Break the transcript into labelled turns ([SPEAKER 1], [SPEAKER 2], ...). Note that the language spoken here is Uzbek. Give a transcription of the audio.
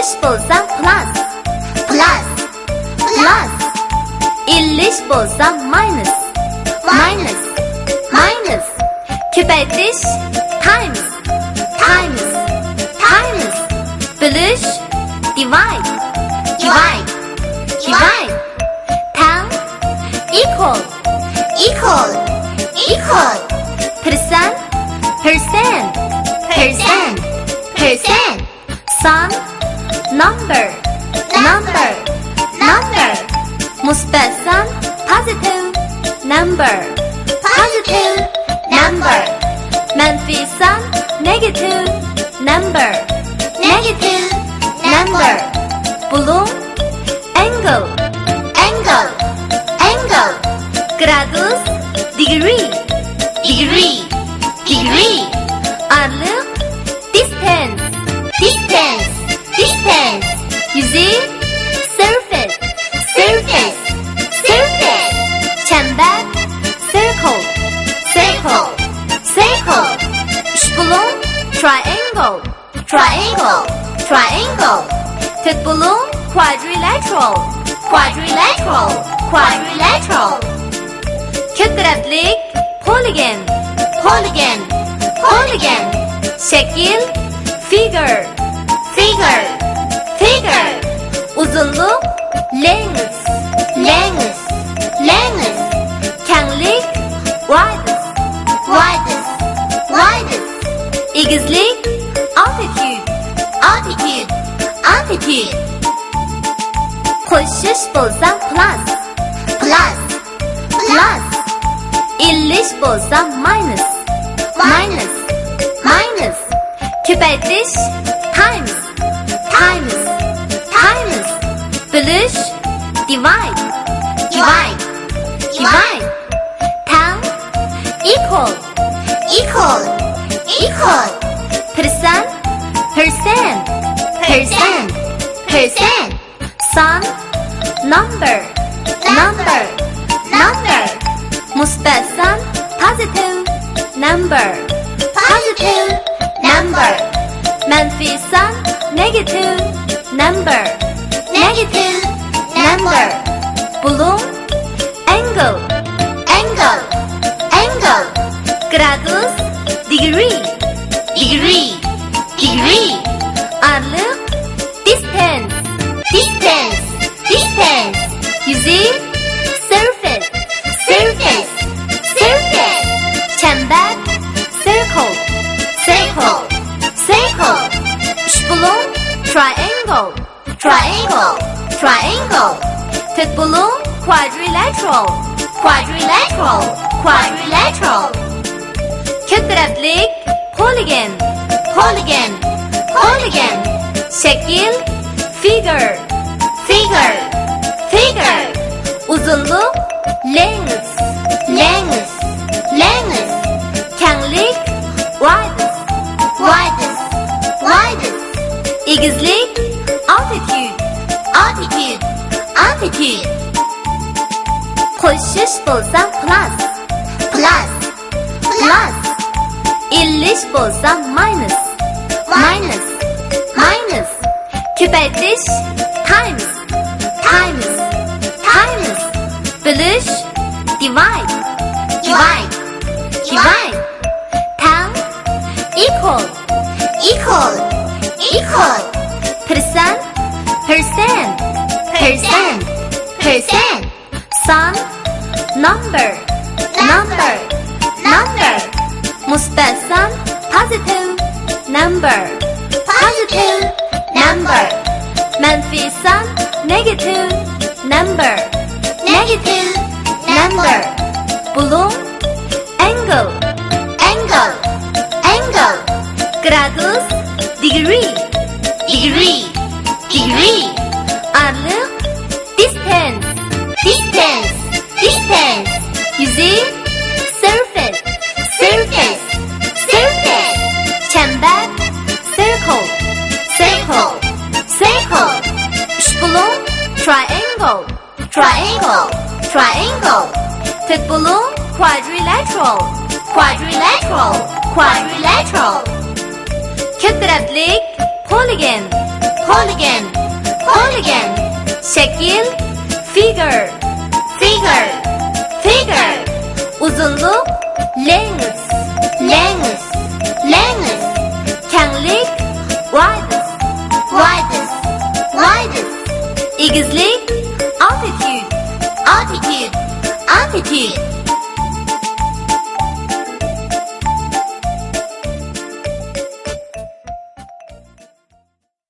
[SPEAKER 1] Qo'shish bo'lsa plus. Plus. Plus. Illish bo'lsa minus. Minus. Minus. Ko'paytirish times. Times. Times. Bo'lish divide. Divide. Divide. Tang equal. Equal. Equal. Percent. Percent. Percent. Percent. Sum. Number. Number. Number. Musbat sum. Positive. Number. Positive. Number. Manfi sum. Negative. Number. Negative. Number. Bulum. Angle. Angle. Angle. Gradus. Degree. Degree. Degree. Aralık. Distance. Distance. Distance. Yüzey. Surface. Surface. Surface. Çember. Circle. Circle. Circle. Üçbulum. Triangle. Triangle. Triangle. Dörtbulum. Quadrilateral. Quadrilateral. Quadrilateral. Kök taraflik. Polygon. Polygon. Polygon. Şekil. Figure. Figure. Figure. Uzunluk. Length. Length. Length. Kenglik. Width. Width. Width. Egizlik. Altitude. Altitude. Altitude. Qo'shish bo'lsa plus. Plus. Plus. Illish bo'lsa minus. Minus. Minus. Ko'paytirish times. Times. Times. Bo'lish divide. Divide. Divide. Tang equal. Equal. Equal. Percent. Percent. Percent. Percent. Sum. Number. Number. Number. Musbat sum. Positive. Number. Positive. Number. Manfi sum. Negative. Number. Negative. Number. Bulum. Angle. Angle. Angle. Gradus. Degree. Degree. Degree. Aralık. Distance. Distance. Distance. Yüzey. Surface. Surface. Surface. Çember. Circle. Circle. Circle. Üçbulum. Triangle. Triangle. Triangle. Dörtbulum. Quadrilateral. Quadrilateral. Quadrilateral. Kök taraflik. Polygon. Polygon. Polygon. Şekil. Figure. Figure. Figure. Uzunluk. Length. Length. Length. Kenglik. Width. Width. Width. Egizlik. Altitude. Altitude. Altitude. Qo'shish bo'lsa plus. Plus. Plus. Illish bo'lsa minus. Minus. Minus. Ko'paytirish times. Times. Times. Bo'lish divide. Divide. Divide. Tang equal. Equal. Equal. Percent. Percent. Percent. Percent. Sum. Number. Number. Number. Musbat sum. Positive. Number. Positive. Number. Manfi sum. Negative. Number. Negative. Number. Bulum. Angle. Angle. Angle. Gradus. Degree. Degree. Degree. Aralık. Distance. Distance. Distance. Yüzey. Surface. Surface. Surface. Çember. Circle. Circle. Circle. Üçbulum. Triangle. Triangle. Triangle. Dörtbulum. Quadrilateral. Quadrilateral. Quadrilateral. Kök taraflik. Polygon. Hooligan, hooligan. Şekil, figure, figure, figure. Uzunluk, length, length, length. Kenglik, width, width, width. Egizlik, altitude, altitude, altitude.